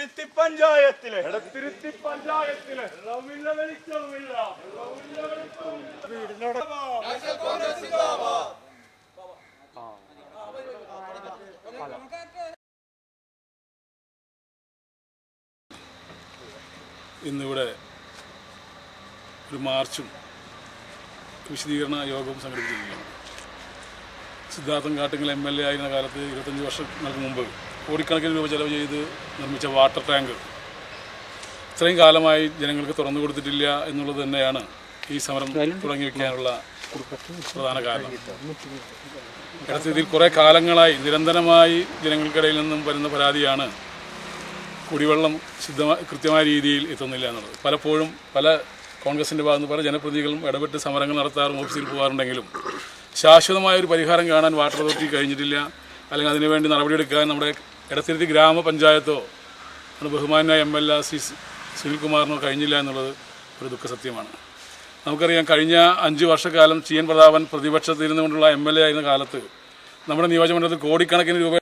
എടത്തിരുത്തി പഞ്ചായത്തിലെ ഇന്നിവിടെ ഒരു മാർച്ചും വിശദീകരണ യോഗവും സംഘടിപ്പിച്ചിരിക്കുകയാണ്. സിദ്ധാർത്ഥൻ കാട്ടുങ്കൽ MLA ആയിരുന്ന കാലത്ത് 25 വർഷങ്ങൾക്ക് മുമ്പ് കോടിക്കണക്കിന് രൂപ ചെലവ് ചെയ്ത് നിർമ്മിച്ച വാട്ടർ ടാങ്ക് ഇത്രയും കാലമായി ജനങ്ങൾക്ക് തുറന്നു കൊടുത്തിട്ടില്ല എന്നുള്ളത് തന്നെയാണ് ഈ സമരം തുടങ്ങി വയ്ക്കാനുള്ള പ്രധാന കാരണം. ഇടസ്ഥിതിയിൽ കുറേ കാലങ്ങളായി നിരന്തരമായി ജനങ്ങൾക്കിടയിൽ നിന്നും വരുന്ന പരാതിയാണ് കുടിവെള്ളം കൃത്യമായ രീതിയിൽ എത്തുന്നില്ല എന്നുള്ളത്. പലപ്പോഴും പല കോൺഗ്രസിൻ്റെ ഭാഗത്ത് പല ജനപ്രതിനിധികളും ഇടപെട്ട് സമരങ്ങൾ നടത്താറും ഓഫീസിൽ പോകാറുണ്ടെങ്കിലും ശാശ്വതമായൊരു പരിഹാരം കാണാൻ വാട്ടർ അതോറിറ്റി കഴിഞ്ഞിട്ടില്ല. അല്ലെങ്കിൽ അതിനുവേണ്ടി നടപടിയെടുക്കാൻ നമ്മുടെ ഇടത്തിരുത്തി ഗ്രാമപഞ്ചായത്തോ ബഹുമാനായ MLA ശ്രീ സുനിൽകുമാറിനോ കഴിഞ്ഞില്ല എന്നുള്ളത് ഒരു ദുഃഖസത്യമാണ്. നമുക്കറിയാം, കഴിഞ്ഞ 5 വർഷക്കാലം CN പ്രതാപൻ പ്രതിപക്ഷത്തിരുന്നുകൊണ്ടുള്ള MLA ആയിരുന്ന കാലത്ത് നമ്മുടെ നിയോജകമണ്ഡലത്തിൽ കോടിക്കണക്കിന് രൂപ